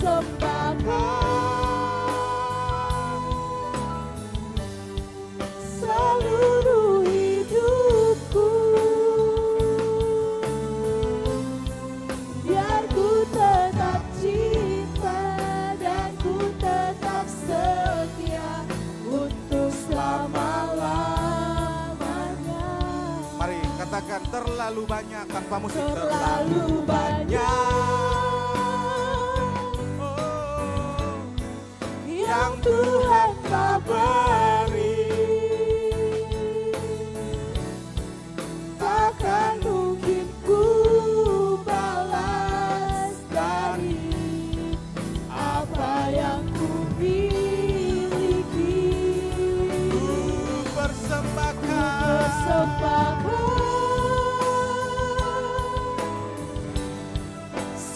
persembahkan seluruh hidupku, biar ku tetap cinta dan ku tetap setia untuk selama-lamanya. Mari katakan terlalu banyak tanpa musik. Terlalu banyak yang Tuhan telah beri, takkan mungkin ku balas dari apa yang ku miliki. Ku persembahkan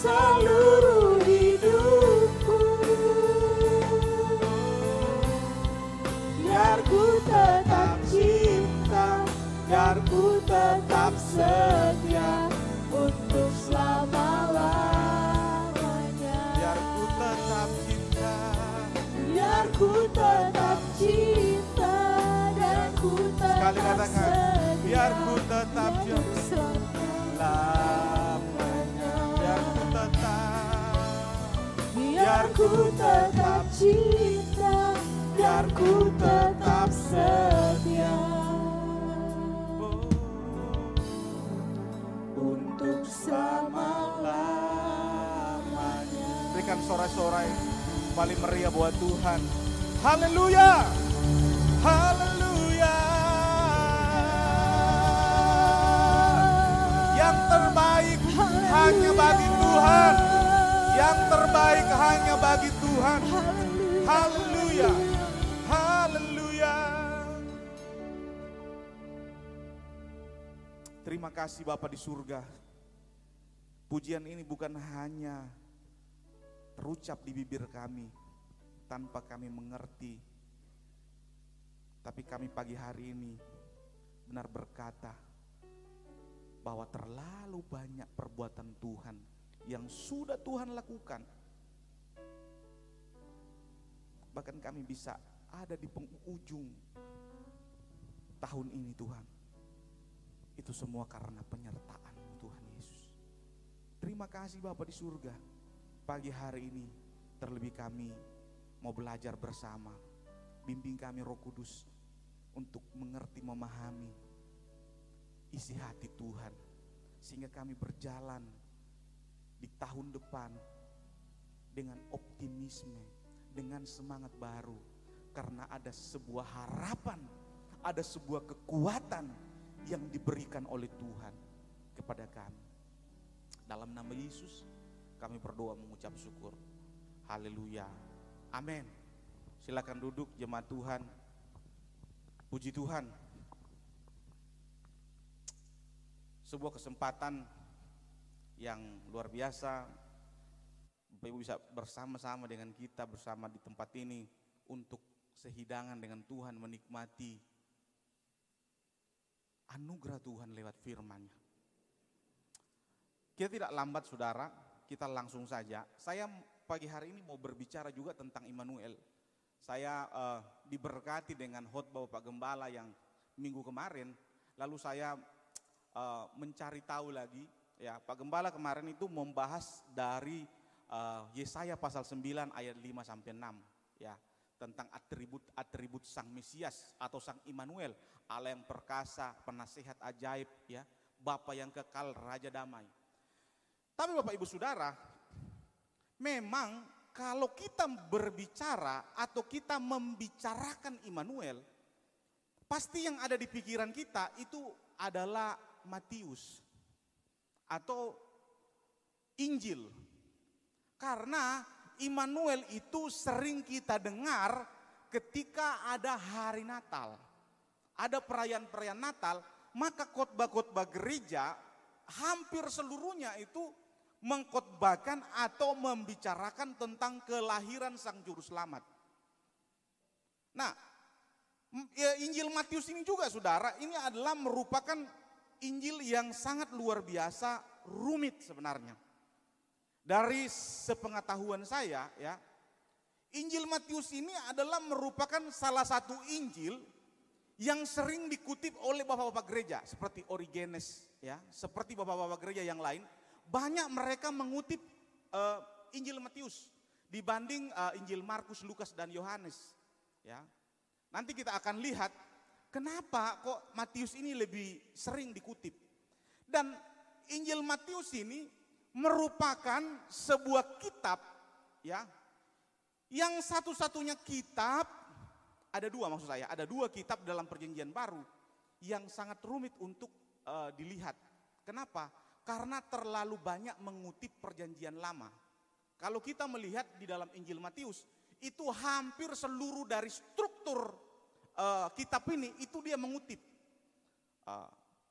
seluruh hidupku, biar ku tetap cinta, biar ku tetap setia untuk selama-lamanya. biar ku tetap cinta. Biar ku tetap cinta dan ku tetap Sekali katakan, biar ku tetap cinta. lamanya. Biar ku tetap, Biar ku tetap cinta, biar ku tetap setia untuk selama-lamanya. berikan sorai-sorai paling meriah buat Tuhan. Haleluya, haleluya. Yang terbaik hanya bagi Tuhan. Yang terbaik hanya bagi Tuhan. Haleluya, haleluya. Terima kasih Bapa di surga. Pujian ini bukan hanya terucap di bibir kami tanpa kami mengerti, tapi kami pagi hari ini benar berkata bahwa terlalu banyak perbuatan Tuhan yang sudah Tuhan lakukan. Bahkan kami bisa ada di penghujung tahun ini Tuhan. Itu semua karena penyertaan-Mu Tuhan Yesus. Terima kasih Bapa di surga. Pagi hari ini terlebih kami mau belajar bersama. Bimbing kami Roh Kudus untuk mengerti, memahami isi hati Tuhan. Sehingga kami berjalan di tahun depan dengan optimisme, dengan semangat baru. Karena ada sebuah harapan, ada sebuah kekuatan yang diberikan oleh Tuhan kepada kami. Dalam nama Yesus kami berdoa mengucap syukur. Haleluya. Amin. Silakan duduk jemaat Tuhan. Puji Tuhan. Sebuah kesempatan yang luar biasa. Bapak Ibu bisa bersama-sama dengan kita, bersama di tempat ini untuk sehidangan dengan Tuhan, menikmati anugerah Tuhan lewat firman-Nya. Kita tidak lambat saudara, kita langsung saja. Saya pagi hari ini mau berbicara juga tentang Immanuel. Saya diberkati dengan khotbah Bapak Gembala yang minggu kemarin, lalu saya mencari tahu lagi, ya Pak Gembala kemarin itu membahas dari Yesaya pasal 9 ayat 5 sampai 6, ya, tentang atribut Sang Mesias atau Sang Immanuel, Allah yang perkasa, penasihat ajaib, ya, Bapa yang kekal, Raja damai. Tapi Bapak Ibu Saudara, memang kalau kita berbicara atau kita membicarakan Immanuel, pasti yang ada di pikiran kita itu adalah Matius atau Injil. Karena Immanuel itu sering kita dengar ketika ada hari Natal, ada perayaan-perayaan Natal, maka khotbah-khotbah gereja hampir seluruhnya itu mengkhotbahkan atau membicarakan tentang kelahiran Sang Juru Selamat. Nah, Injil Matius ini juga saudara, ini adalah merupakan Injil yang sangat luar biasa rumit sebenarnya. Dari sepengetahuan saya ya, Injil Matius ini adalah merupakan salah satu Injil yang sering dikutip oleh bapak-bapak gereja seperti Origenes ya, seperti bapak-bapak gereja yang lain. Banyak mereka mengutip Injil Matius dibanding Injil Markus, Lukas dan Yohanes ya. Nanti kita akan lihat kenapa kok Matius ini lebih sering dikutip. Dan Injil Matius ini merupakan sebuah kitab ya, yang satu-satunya kitab, ada dua kitab dalam Perjanjian Baru yang sangat rumit untuk dilihat. Kenapa? Karena terlalu banyak mengutip Perjanjian Lama. Kalau kita melihat di dalam Injil Matius, itu hampir seluruh dari struktur kitab ini itu dia mengutip.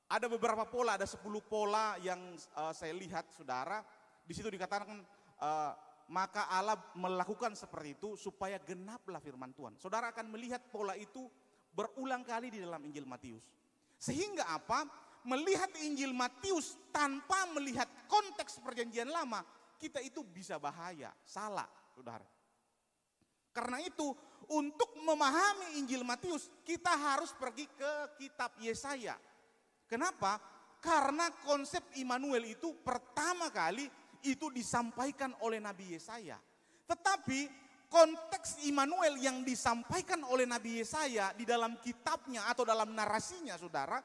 Ada beberapa pola, ada 10 pola yang saya lihat saudara. Di situ dikatakan maka Allah melakukan seperti itu supaya genaplah firman Tuhan. Saudara akan melihat pola itu berulang kali di dalam Injil Matius. Sehingga apa? Melihat Injil Matius tanpa melihat konteks Perjanjian Lama, kita itu bisa bahaya, salah saudara. Karena itu untuk memahami Injil Matius kita harus pergi ke kitab Yesaya. Kenapa? Karena konsep Immanuel itu pertama kali itu disampaikan oleh Nabi Yesaya. Tetapi konteks Immanuel yang disampaikan oleh Nabi Yesaya di dalam kitabnya atau dalam narasinya saudara,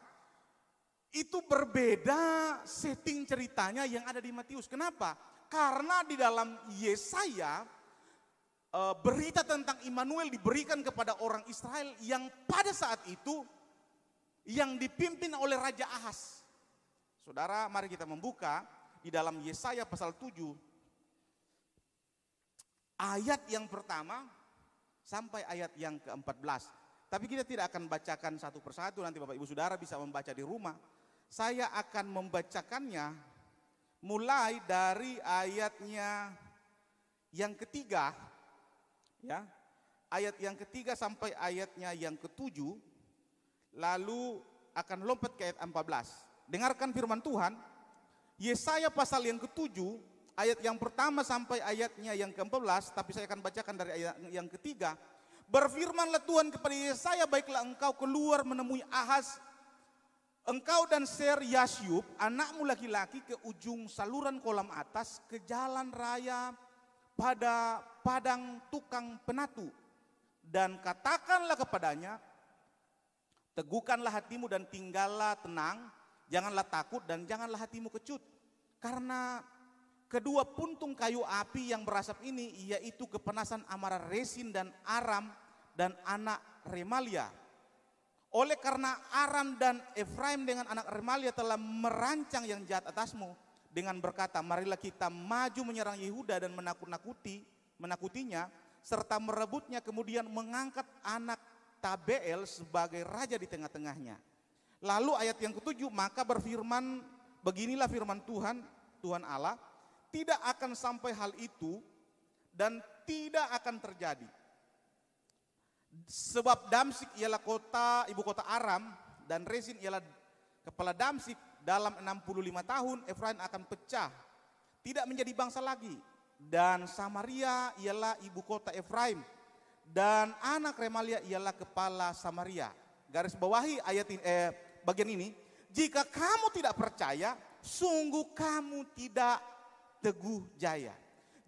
itu berbeda setting ceritanya yang ada di Matius. Kenapa? Karena di dalam Yesaya berita tentang Immanuel diberikan kepada orang Israel yang pada saat itu yang dipimpin oleh Raja Ahas. Saudara, mari kita membuka di dalam Yesaya pasal 7 ayat yang pertama sampai ayat yang ke-14. Tapi kita tidak akan bacakan satu persatu, nanti Bapak Ibu Saudara bisa membaca di rumah. Saya akan membacakannya mulai dari ayatnya yang ketiga ya. Ayat yang ketiga sampai ayatnya yang ke-7. Lalu akan lompat ke ayat 14. Dengarkan firman Tuhan. Yesaya pasal yang ke-7 ayat yang pertama sampai ayatnya yang ke-14. Tapi saya akan bacakan dari ayat yang ketiga. Berfirmanlah Tuhan kepada Yesaya, baiklah engkau keluar menemui Ahaz, engkau dan Ser-Yasyub anakmu laki-laki ke ujung saluran kolam atas, ke jalan raya pada padang tukang penatu. Dan katakanlah kepadanya, teguhkanlah hatimu dan tinggallah tenang, janganlah takut dan janganlah hatimu kecut. Karena kedua puntung kayu api yang berasap ini, yaitu kepenasan amarah Resin dan Aram dan anak Remalia. Oleh karena Aram dan Efraim dengan anak Remalia telah merancang yang jahat atasmu dengan berkata, marilah kita maju menyerang Yehuda dan menakutinya serta merebutnya, kemudian mengangkat anak Tabeel sebagai raja di tengah-tengahnya. Lalu ayat yang ke-7, maka berfirman, beginilah firman Tuhan, Tuhan Allah, tidak akan sampai hal itu dan tidak akan terjadi. Sebab Damsik ialah ibu kota Aram dan Resin ialah kepala Damsik. Dalam 65 tahun Efraim akan pecah, tidak menjadi bangsa lagi. Dan Samaria ialah ibu kota Efraim dan anak Remalia ialah kepala Samaria. Garis bawahi ayat bagian ini. Jika kamu tidak percaya, sungguh kamu tidak teguh jaya.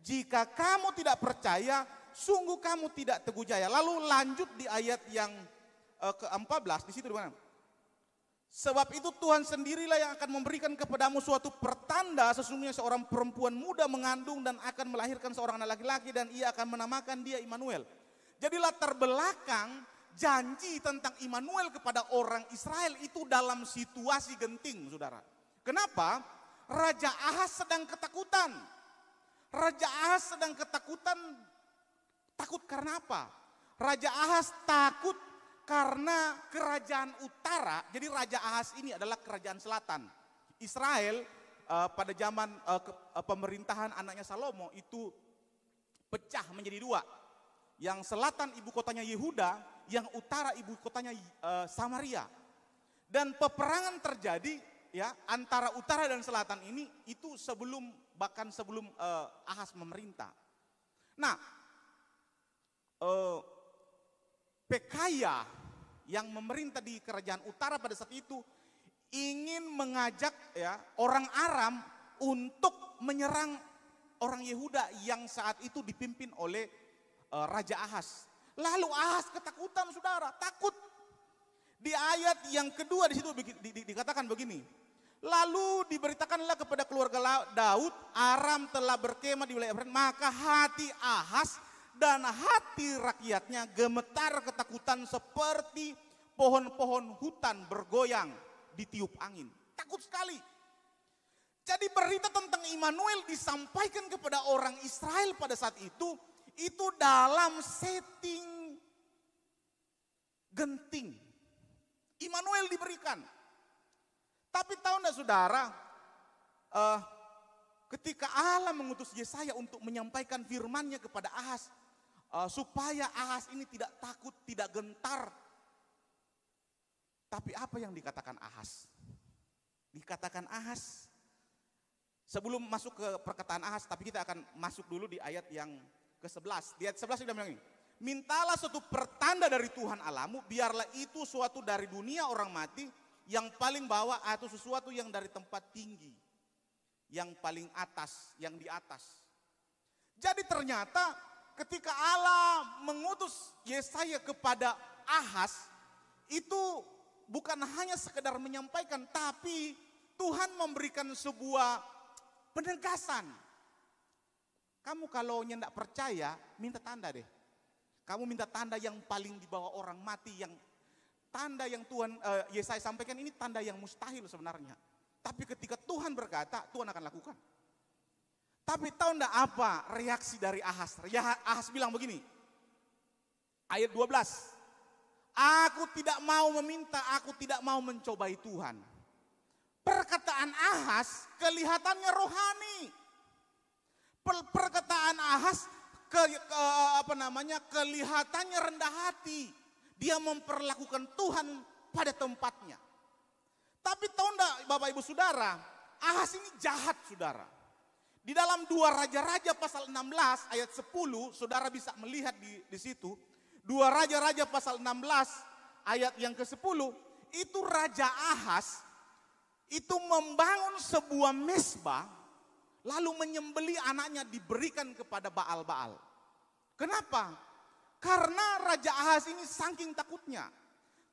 Jika kamu tidak percaya, sungguh kamu tidak teguh jaya. Lalu lanjut di ayat yang ke-14, di situ di mana? Sebab itu Tuhan sendirilah yang akan memberikan kepadamu suatu pertanda, sesungguhnya seorang perempuan muda mengandung dan akan melahirkan seorang anak laki-laki dan ia akan menamakan dia Immanuel. Jadi latar belakang janji tentang Immanuel kepada orang Israel itu dalam situasi genting, saudara. Kenapa? Raja Ahaz sedang ketakutan. Raja Ahaz sedang ketakutan. Takut karena apa? Raja Ahaz takut karena kerajaan utara. Jadi Raja Ahaz ini adalah kerajaan selatan. Israel pada zaman pemerintahan anaknya Salomo itu pecah menjadi dua. Yang selatan ibu kotanya Yehuda, yang utara ibu kotanya Samaria. Dan peperangan terjadi ya antara utara dan selatan ini itu sebelum bahkan sebelum Ahaz memerintah. Nah, Pekaya yang memerintah di kerajaan utara pada saat itu ingin mengajak ya orang Aram untuk menyerang orang Yehuda yang saat itu dipimpin oleh Raja Ahaz. Lalu Ahaz ketakutan, saudara, takut. Di ayat yang kedua di situ dikatakan begini. Lalu diberitakanlah kepada keluarga Daud, Aram telah berkemah di wilayah Efraim, maka hati Ahaz dan hati rakyatnya gemetar ketakutan seperti pohon-pohon hutan bergoyang ditiup angin. Takut sekali. Jadi berita tentang Immanuel disampaikan kepada orang Israel pada saat itu dalam setting genting. Immanuel diberikan. Tapi tahu enggak saudara, ketika Allah mengutus Yesaya untuk menyampaikan firman-Nya kepada Ahaz, supaya Ahaz ini tidak takut, tidak gentar. Tapi apa yang dikatakan Ahaz? Dikatakan Ahaz, sebelum masuk ke perkataan Ahaz, tapi kita akan masuk dulu di ayat yang ke-11. Di ayat 11 sudah bilang ini, mintalah suatu pertanda dari Tuhan Allahmu, biarlah itu suatu dari dunia orang mati, yang paling bawah atau sesuatu yang dari tempat tinggi, yang paling atas, yang di atas. Jadi ternyata ketika Allah mengutus Yesaya kepada Ahaz, itu bukan hanya sekedar menyampaikan, tapi Tuhan memberikan sebuah penegasan. Kamu kalau tidak percaya, minta tanda deh. Kamu minta tanda yang paling di bawah orang mati, yang tanda yang Tuhan Yesaya sampaikan ini tanda yang mustahil sebenarnya. Tapi ketika Tuhan berkata, Tuhan akan lakukan. Tapi tahu enggak apa reaksi dari Ahaz? Ahaz bilang begini, ayat 12. Aku tidak mau meminta, aku tidak mau mencobai Tuhan. Perkataan Ahaz kelihatannya rohani. Perkataan Ahaz kelihatannya rendah hati. Dia memperlakukan Tuhan pada tempatnya. Tapi tahu enggak Bapak Ibu Saudara, Ahaz ini jahat saudara. Di dalam 2 Raja-Raja pasal 16 ayat 10, saudara bisa melihat di situ. 2 Raja-Raja pasal 16 ayat yang ke-10, itu Raja Ahaz itu membangun sebuah mezbah, lalu menyembelih anaknya diberikan kepada Baal-Baal. Kenapa? Karena Raja Ahaz ini saking takutnya.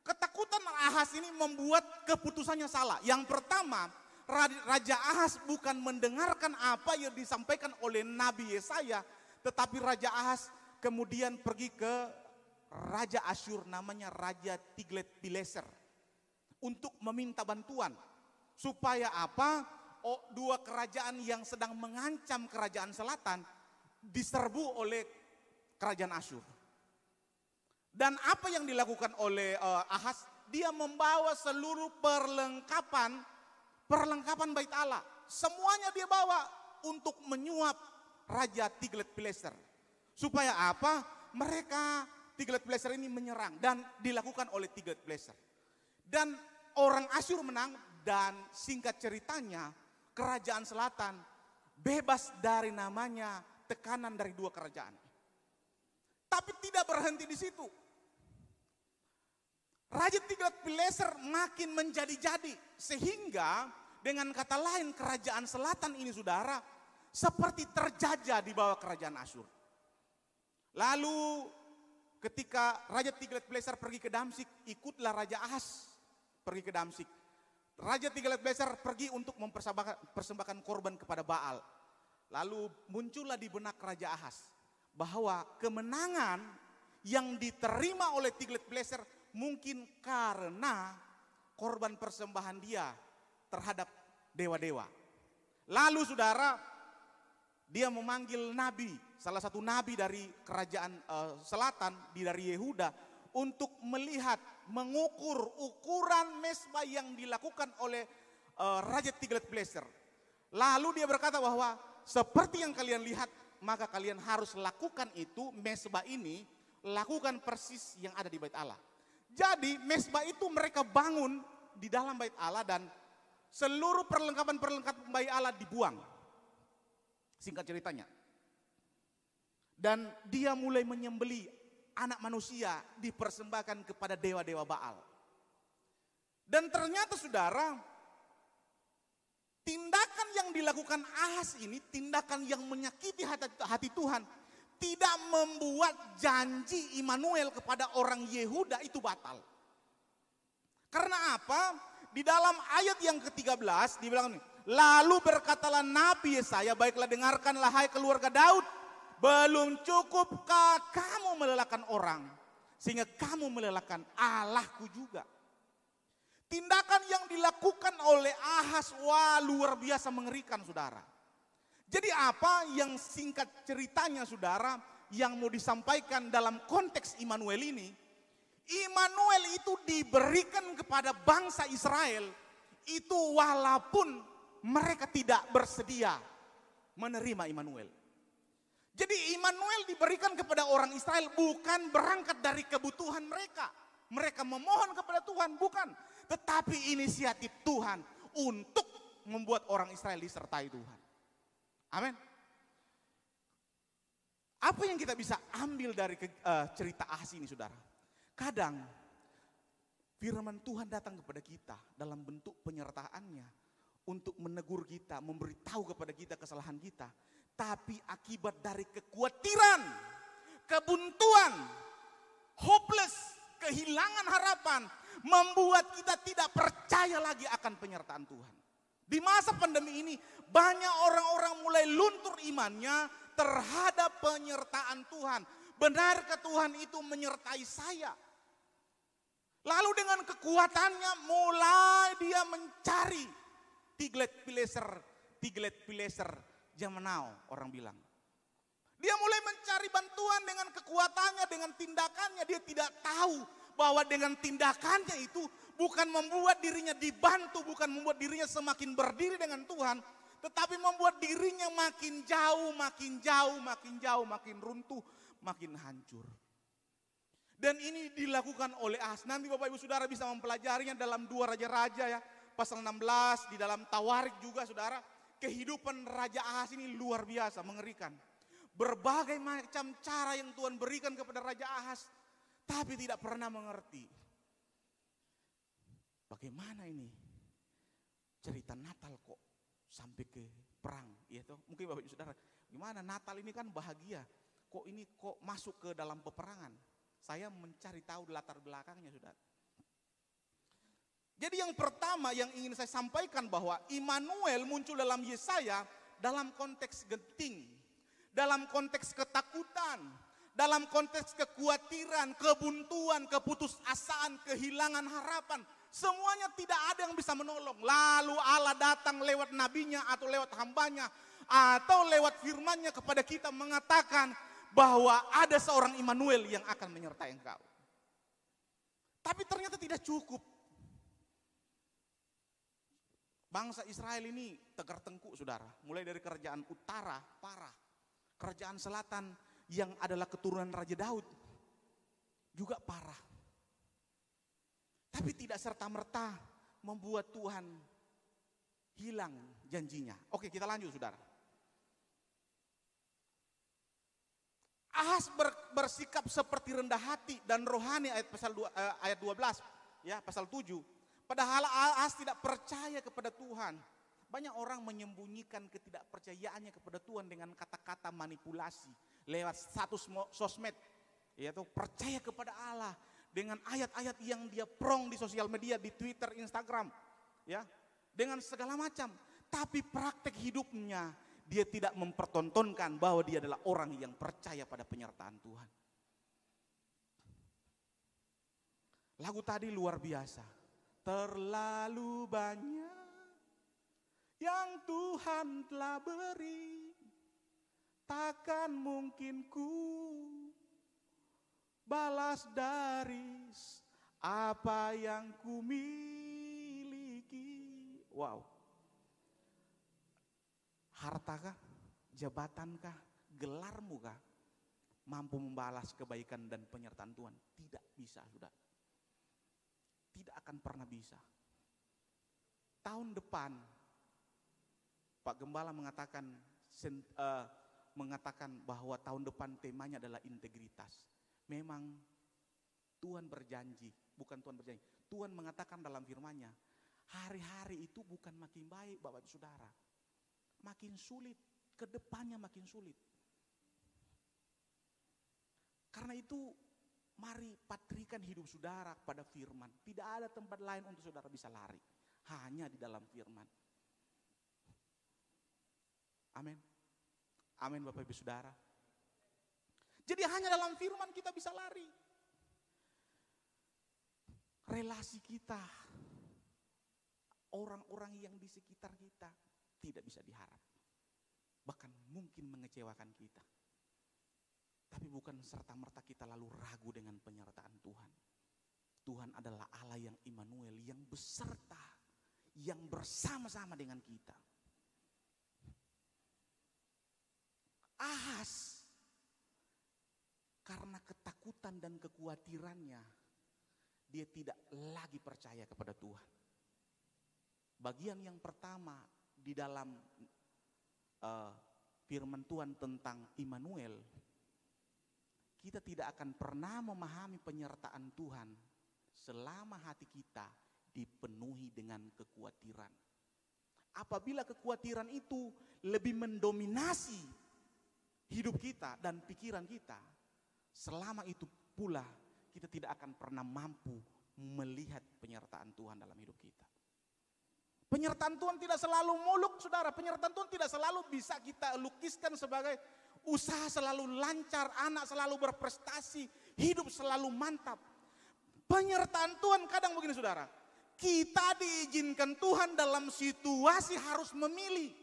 Ketakutan Ahaz ini membuat keputusannya salah. Yang pertama, Raja Ahaz bukan mendengarkan apa yang disampaikan oleh Nabi Yesaya, tetapi Raja Ahaz kemudian pergi ke Raja Asyur, namanya Raja Tiglat-Pileser, untuk meminta bantuan. Supaya apa? Dua kerajaan yang sedang mengancam kerajaan selatan diserbu oleh kerajaan Asyur. Dan apa yang dilakukan oleh Ahaz? Dia membawa seluruh perlengkapan bait Allah. Semuanya dia bawa untuk menyuap Raja Tiglat-Pileser. Supaya apa? Mereka Tiglat-Pileser ini menyerang dan dilakukan oleh Tiglat-Pileser. Dan orang Asyur menang dan singkat ceritanya kerajaan selatan bebas dari namanya tekanan dari dua kerajaan. Tapi tidak berhenti di situ. Raja Tiglat-Pileser makin menjadi-jadi. Sehingga dengan kata lain kerajaan selatan ini saudara seperti terjajah di bawah kerajaan Asyur. Lalu ketika Raja Tiglat-Pileser pergi ke Damsyik, ikutlah Raja Ahaz pergi ke Damsyik. Raja Tiglat-Pileser pergi untuk mempersembahkan korban kepada Baal. Lalu muncullah di benak Raja Ahaz bahwa kemenangan yang diterima oleh Tiglat-Pileser mungkin karena korban persembahan dia terhadap dewa-dewa. Lalu saudara, dia memanggil nabi, salah satu nabi dari kerajaan selatan, dari Yehuda, untuk melihat, mengukur ukuran mezbah yang dilakukan oleh Raja Tiglat-Pileser. Lalu dia berkata bahwa seperti yang kalian lihat, maka kalian harus lakukan itu, mezbah ini, lakukan persis yang ada di bait Allah. Jadi mezbah itu mereka bangun di dalam bait Allah dan seluruh perlengkapan bait Allah dibuang. Singkat ceritanya. Dan dia mulai menyembelih anak manusia dipersembahkan kepada dewa-dewa Baal. Dan ternyata saudara, tindakan yang dilakukan Ahaz ini, tindakan yang menyakiti hati Tuhan, tidak membuat janji Immanuel kepada orang Yehuda itu batal. Karena apa? Di dalam ayat yang ke-13 dibilang ini, lalu berkatalah Nabi Yesaya, baiklah dengarkanlah hai keluarga Daud, belum cukupkah kamu melelahkan orang, sehingga kamu melelahkan Allahku juga. Tindakan yang dilakukan oleh Ahaz, wah luar biasa mengerikan saudara. Jadi apa yang singkat ceritanya saudara, yang mau disampaikan dalam konteks Immanuel ini, Immanuel itu diberikan kepada bangsa Israel, itu walaupun mereka tidak bersedia menerima Immanuel. Jadi Immanuel diberikan kepada orang Israel bukan berangkat dari kebutuhan mereka. Mereka memohon kepada Tuhan, bukan. Tetapi inisiatif Tuhan untuk membuat orang Israel disertai Tuhan. Amin. Apa yang kita bisa ambil dari cerita Ahaz ini saudara? Kadang firman Tuhan datang kepada kita dalam bentuk penyertaannya untuk menegur kita, memberitahu kepada kita kesalahan kita. Tapi akibat dari kekhawatiran, kebuntuan, hopeless, kehilangan harapan, membuat kita tidak percaya lagi akan penyertaan Tuhan. Di masa pandemi ini banyak orang-orang mulai luntur imannya terhadap penyertaan Tuhan. Benarkah Tuhan itu menyertai saya? Lalu dengan kekuatannya mulai dia mencari Tiglat-Pileser zaman now orang bilang. Dia mulai mencari bantuan dengan kekuatannya, dengan tindakannya. Dia tidak tahu bahwa dengan tindakannya itu bukan membuat dirinya dibantu, bukan membuat dirinya semakin berdiri dengan Tuhan, tetapi membuat dirinya makin jauh, makin jauh, makin jauh, makin runtuh, makin hancur. Dan ini dilakukan oleh Ahaz. Nanti Bapak Ibu Saudara bisa mempelajarinya dalam 2 Raja-Raja ya, pasal 16, di dalam Tawarik juga saudara. Kehidupan Raja Ahaz ini luar biasa, mengerikan. Berbagai macam cara yang Tuhan berikan kepada Raja Ahaz, tapi tidak pernah mengerti. Bagaimana ini cerita Natal kok sampai ke perang? Ya toh, mungkin Bapak Ibu Saudara, gimana Natal ini kan bahagia, kok ini kok masuk ke dalam peperangan? Saya mencari tahu latar belakangnya saudara. Jadi yang pertama yang ingin saya sampaikan bahwa Immanuel muncul dalam Yesaya dalam konteks genting, dalam konteks ketakutan, dalam konteks kekhawatiran, kebuntuan, keputusasaan, kehilangan harapan. Semuanya tidak ada yang bisa menolong. Lalu Allah datang lewat nabinya atau lewat hambanya atau lewat firmannya kepada kita mengatakan bahwa ada seorang Immanuel yang akan menyertai engkau. Tapi ternyata tidak cukup. Bangsa Israel ini tegar tengkuk saudara. Mulai dari kerajaan utara parah. Kerajaan selatan yang adalah keturunan Raja Daud juga parah. Tapi tidak serta-merta membuat Tuhan hilang janjinya. Oke, kita lanjut saudara. Ahaz bersikap seperti rendah hati dan rohani ayat 12 ya, pasal 7. Padahal Ahaz tidak percaya kepada Tuhan. Banyak orang menyembunyikan ketidakpercayaannya kepada Tuhan dengan kata-kata manipulasi lewat status sosmed, yaitu percaya kepada Allah dengan ayat-ayat yang dia prong di sosial media, di Twitter, Instagram, ya, dengan segala macam. Tapi praktek hidupnya dia tidak mempertontonkan bahwa dia adalah orang yang percaya pada penyertaan Tuhan. Lagu tadi luar biasa. Terlalu banyak yang Tuhan telah beri, takkan mungkin ku balas dari apa yang ku miliki. Wow. Hartakah, jabatankah, gelarmu kah mampu membalas kebaikan dan penyertaan Tuhan? Tidak bisa, sudah. Tidak akan pernah bisa. Tahun depan Pak Gembala mengatakan mengatakan bahwa tahun depan temanya adalah integritas. Memang Tuhan berjanji, bukan Tuhan berjanji. Tuhan mengatakan dalam firman-Nya, hari-hari itu bukan makin baik Bapak Ibu Saudara. Makin sulit, ke depannya makin sulit. Karena itu mari patrikan hidup saudara pada firman. Tidak ada tempat lain untuk saudara bisa lari. Hanya di dalam firman. Amin. Amin Bapak Ibu Saudara. Jadi hanya dalam firman kita bisa lari. Relasi kita, orang-orang yang di sekitar kita tidak bisa diharap. Bahkan mungkin mengecewakan kita. Tapi bukan serta-merta kita lalu ragu dengan penyertaan Tuhan. Tuhan adalah Allah yang Immanuel, yang beserta, yang bersama-sama dengan kita. Ahas, karena ketakutan dan kekhawatirannya, dia tidak lagi percaya kepada Tuhan. Bagian yang pertama di dalam firman Tuhan tentang Immanuel, kita tidak akan pernah memahami penyertaan Tuhan selama hati kita dipenuhi dengan kekhawatiran. Apabila kekhawatiran itu lebih mendominasi hidup kita dan pikiran kita, selama itu pula kita tidak akan pernah mampu melihat penyertaan Tuhan dalam hidup kita. Penyertaan Tuhan tidak selalu muluk, saudara. Penyertaan Tuhan tidak selalu bisa kita lukiskan sebagai usaha selalu lancar, anak selalu berprestasi, hidup selalu mantap. Penyertaan Tuhan kadang begini saudara, kita diizinkan Tuhan dalam situasi harus memilih.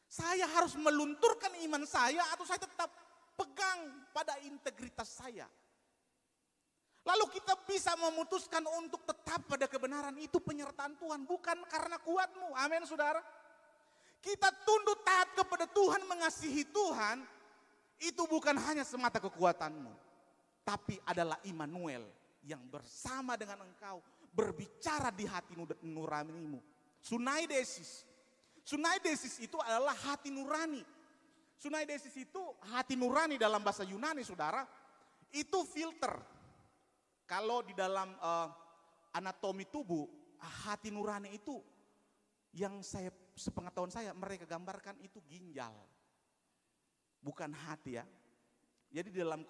Saya harus melunturkan iman saya atau saya tetap pegang pada integritas saya. Lalu kita bisa memutuskan untuk tetap pada kebenaran. Itu penyertaan Tuhan, bukan karena kuatmu. Amin saudara. Kita tunduk taat kepada Tuhan, mengasihi Tuhan, itu bukan hanya semata kekuatanmu, tapi adalah Immanuel yang bersama dengan engkau berbicara di hati nuranimu. Sunaidesis. Sunaidesis itu adalah hati nurani. Sunaidesis itu hati nurani dalam bahasa Yunani, saudara. Itu filter. Kalau di dalam anatomi tubuh, hati nurani itu yang sepengetahuan saya mereka gambarkan itu ginjal, bukan hati ya. Jadi di dalam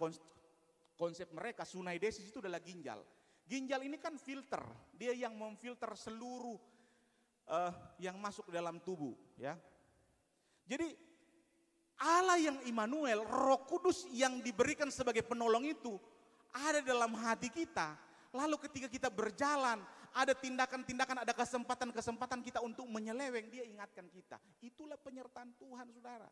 konsep mereka sunaidesis itu adalah ginjal. Ginjal ini kan filter, dia yang memfilter seluruh yang masuk ke dalam tubuh ya. Jadi Allah yang Immanuel, Roh Kudus yang diberikan sebagai penolong itu ada dalam hati kita. Lalu ketika kita berjalan, ada tindakan-tindakan, ada kesempatan-kesempatan kita untuk menyeleweng, dia ingatkan kita. Itulah penyertaan Tuhan, saudara.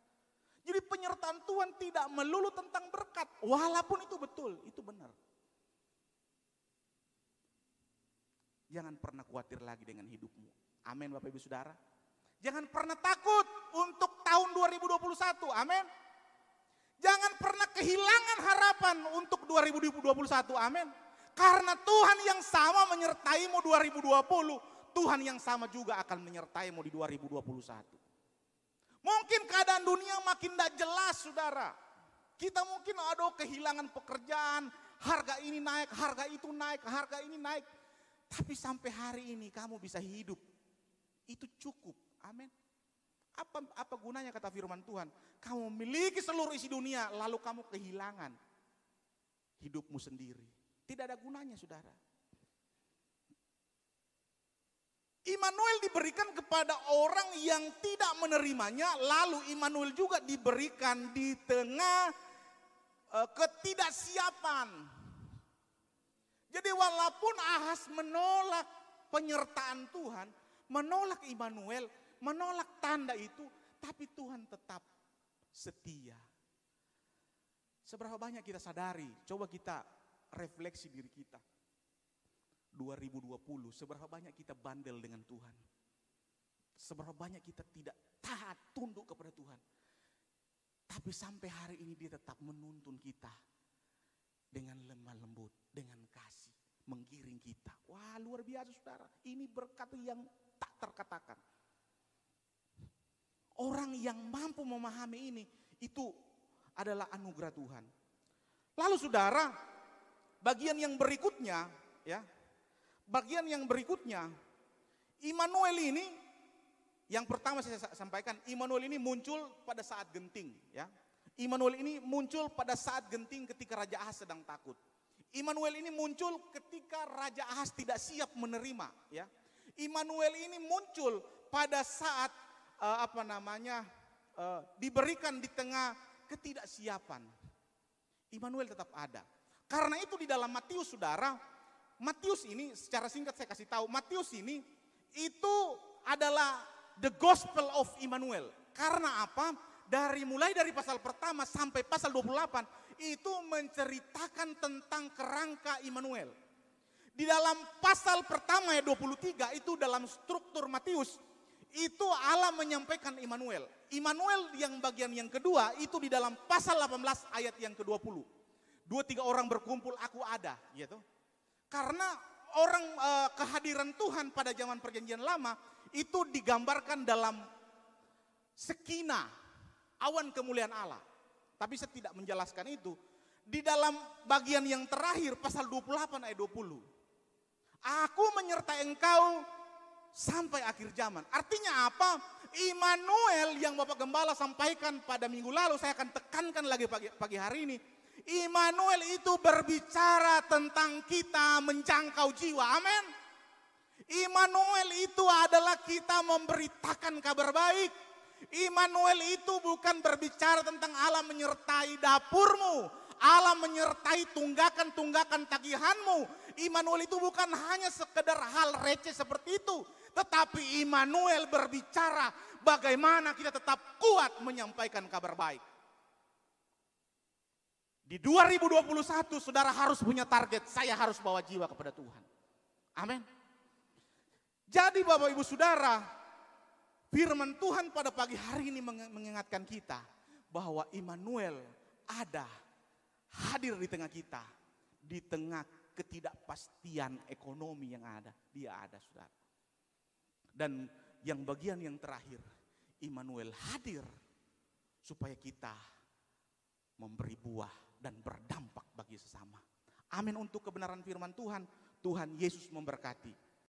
Jadi penyertaan Tuhan tidak melulu tentang berkat, walaupun itu betul, itu benar. Jangan pernah khawatir lagi dengan hidupmu. Amin Bapak Ibu Saudara. Jangan pernah takut untuk tahun 2021, amin. Jangan pernah kehilangan harapan untuk 2021, amin. Karena Tuhan yang sama menyertaimu 2020, Tuhan yang sama juga akan menyertaimu di 2021. Mungkin keadaan dunia makin tidak jelas, saudara. Kita mungkin kehilangan pekerjaan, harga ini naik, harga itu naik, harga ini naik. Tapi sampai hari ini kamu bisa hidup, itu cukup, amin. Apa gunanya kata firman Tuhan? Kamu memiliki seluruh isi dunia, lalu kamu kehilangan hidupmu sendiri. Tidak ada gunanya, saudara. Immanuel diberikan kepada orang yang tidak menerimanya, lalu Immanuel juga diberikan di tengah ketidaksiapan. Jadi walaupun Ahas menolak penyertaan Tuhan, menolak Immanuel, menolak tanda itu, tapi Tuhan tetap setia. Seberapa banyak kita sadari, coba kita refleksi diri kita. 2020, seberapa banyak kita bandel dengan Tuhan. Seberapa banyak kita tidak taat, tunduk kepada Tuhan. Tapi sampai hari ini dia tetap menuntun kita dengan lemah lembut, dengan kasih, menggiring kita. Wah, luar biasa saudara, ini berkat yang tak terkatakan. orang yang mampu memahami ini, itu adalah anugerah Tuhan. Lalu saudara, bagian yang berikutnya, ya, Immanuel ini, yang pertama saya sampaikan, Immanuel ini muncul pada saat genting, ya. Immanuel ini muncul pada saat genting ketika Raja Ahaz sedang takut. Immanuel ini muncul ketika Raja Ahaz tidak siap menerima, ya. Immanuel ini muncul pada saat diberikan di tengah ketidaksiapan. Immanuel tetap ada. Karena itu di dalam Matius, saudara, Matius ini secara singkat saya kasih tahu, Matius ini itu adalah the gospel of Immanuel. Karena apa? Mulai dari pasal pertama sampai pasal 28 itu menceritakan tentang kerangka Immanuel. Di dalam pasal pertama ayat 23 itu dalam struktur Matius itu Allah menyampaikan Immanuel. Immanuel yang bagian yang kedua itu di dalam pasal 18 ayat yang ke-20. 2-3 orang berkumpul aku ada, gitu. Karena kehadiran Tuhan pada zaman Perjanjian Lama itu digambarkan dalam sekina, awan kemuliaan Allah. Tapi saya tidak menjelaskan itu. Di dalam bagian yang terakhir pasal 28 ayat 20. Aku menyertai engkau sampai akhir zaman. Artinya apa? Immanuel yang Bapak Gembala sampaikan pada minggu lalu, saya akan tekankan lagi pagi hari ini. Immanuel itu berbicara tentang kita menjangkau jiwa. Amin. Immanuel itu adalah kita memberitakan kabar baik. Immanuel itu bukan berbicara tentang Allah menyertai dapurmu, Allah menyertai tunggakan-tunggakan tagihanmu. Immanuel itu bukan hanya sekedar hal receh seperti itu, tetapi Immanuel berbicara bagaimana kita tetap kuat menyampaikan kabar baik. Di 2021 saudara harus punya target, saya harus bawa jiwa kepada Tuhan. Amin. Jadi Bapak Ibu Saudara, firman Tuhan pada pagi hari ini mengingatkan kita bahwa Immanuel ada, hadir di tengah kita, di tengah ketidakpastian ekonomi yang ada, dia ada, saudara. Dan yang bagian yang terakhir, Immanuel hadir supaya kita memberi buah dan berdampak bagi sesama. Amin untuk kebenaran firman Tuhan. Tuhan Yesus memberkati.